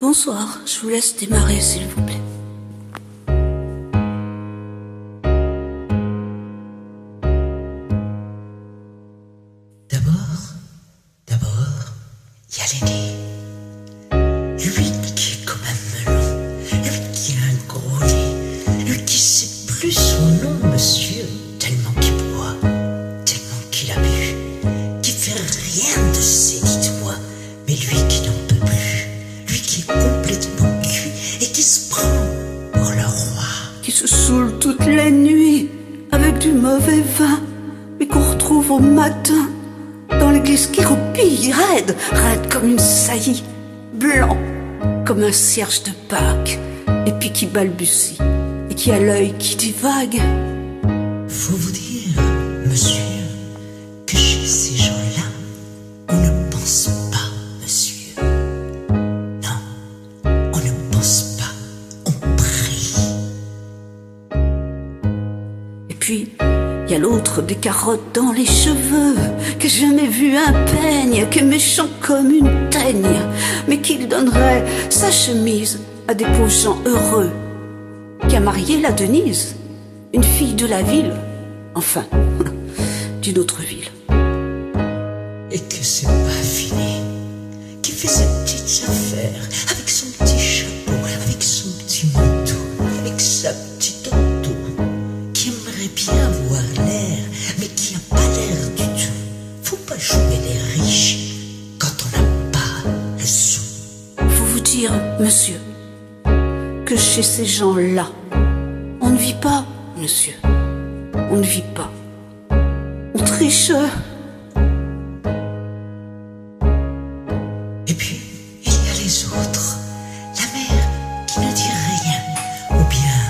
Bonsoir, je vous laisse démarrer s'il vous plaît. D'abord, il y a l'aîné. Lui qui est comme un melon, lui qui a un gros nez, lui qui sait plus son nom, monsieur, tellement qu'il boit, tellement qu'il a bu, qui fait rien de ses dix doigts, mais lui qui n'en peut plus, lui qui est complètement cuit et qui se prend pour le roi. Qui se saoule toutes les nuits avec du mauvais vin, mais qu'on retrouve au matin dans l'église qui roupille, raide comme une saillie, blanc comme un cierge de Pâques, et puis qui balbutie, et qui a l'œil qui divague. Faut vous dire, monsieur, que chez ces gens-là, on ne pense pas, monsieur. Non, on ne pense pas, on prie. Et puis, il y a l'autre des carottes dans les cheveux, que j'ai jamais vu un peigne, qui est méchant comme une teigne, mais qu'il donnerait sa chemise à des pauvres gens heureux, qui a marié la Denise, une fille de la ville, enfin, d'une autre ville. Et que c'est pas fini, qui fait ses petites affaires, avec son petit chapeau, avec son petit manteau, avec sa petite auto, qui aimerait bien avoir l'air, mais qui a pas l'air du tout. Faut pas jouer les riches quand on n'a pas le sou. Faut vous dire, monsieur, que chez ces gens-là, on ne vit pas, monsieur. On ne vit pas. On triche. Et puis, il y a les autres. La mère qui ne dit rien, ou bien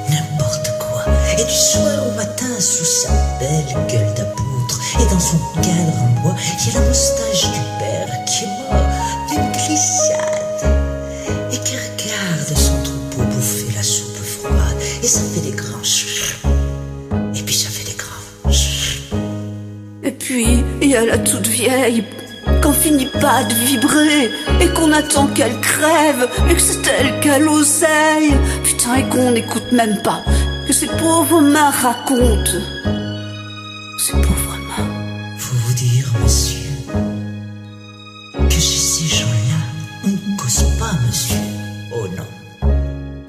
n'importe quoi. Et du soir au matin, sous sa belle gueule d'apôtre, et dans son cadre en bois, il y a la moustache du père qui est mort d'une glissade, et qui regarde son troupeau bouffer la soupe froide, et ça fait des grands chut. Et puis ça fait des grands chut. Et puis, il y a la toute vieille, qu'on finit pas de vibrer, et qu'on attend qu'elle crève, et que c'est elle qui a l'oseille. Putain, et qu'on n'écoute même pas que ces pauvres mains racontent. Ces pauvres mains. Faut vous dire, monsieur, que chez ces gens-là, on ne cause pas, monsieur. Oh non,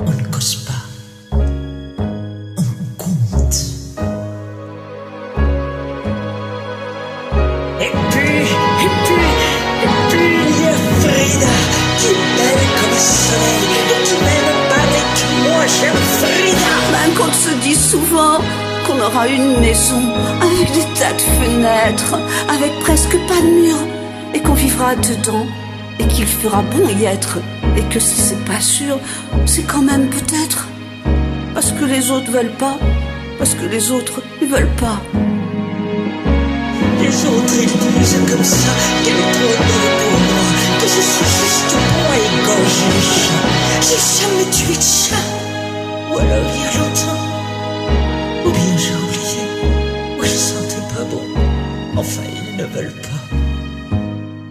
on ne cause pas. On compte. Et puis, il y a Frida, qui est belle comme le soleil, et qui m'aime pas avec moi, j'aime Frida. Même qu'on se dit souvent qu'on aura une maison avec des tas de fenêtres, avec presque pas de murs, et qu'on vivra dedans, et qu'il fera bon y être, et que si c'est pas sûr, c'est quand même peut-être parce que les autres veulent pas, parce que les autres ne veulent pas. Les autres ils disent comme ça qu'elle est trop belle pour moi, que je suis juste moi égorgé les chats. J'ai jamais tué de chat, ou alors il y a longtemps, ou bien j'ai oublié, ou je sentais pas bon. Enfin ils ne veulent pas.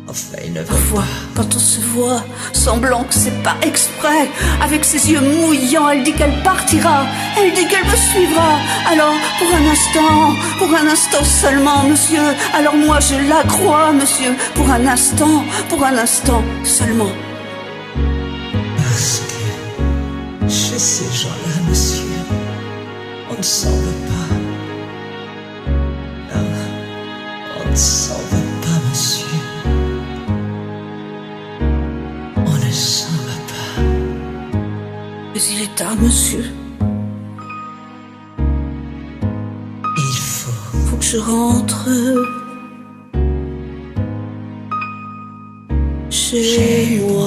Enfin ils ne veulent Parfois, pas. quand on se voit, semblant que c'est pas exprès, avec ses yeux mouillants, elle dit qu'elle partira, elle dit qu'elle me suivra. Alors, pour un instant seulement, monsieur, alors moi je la crois, monsieur, pour un instant seulement. Parce que chez ces gens-là, monsieur, on ne s'en veut pas. Non, on ne s'en veut pas, monsieur. On ne s'en veut pas. Mais il est tard, monsieur, Et il faut faut que je rentre chez moi.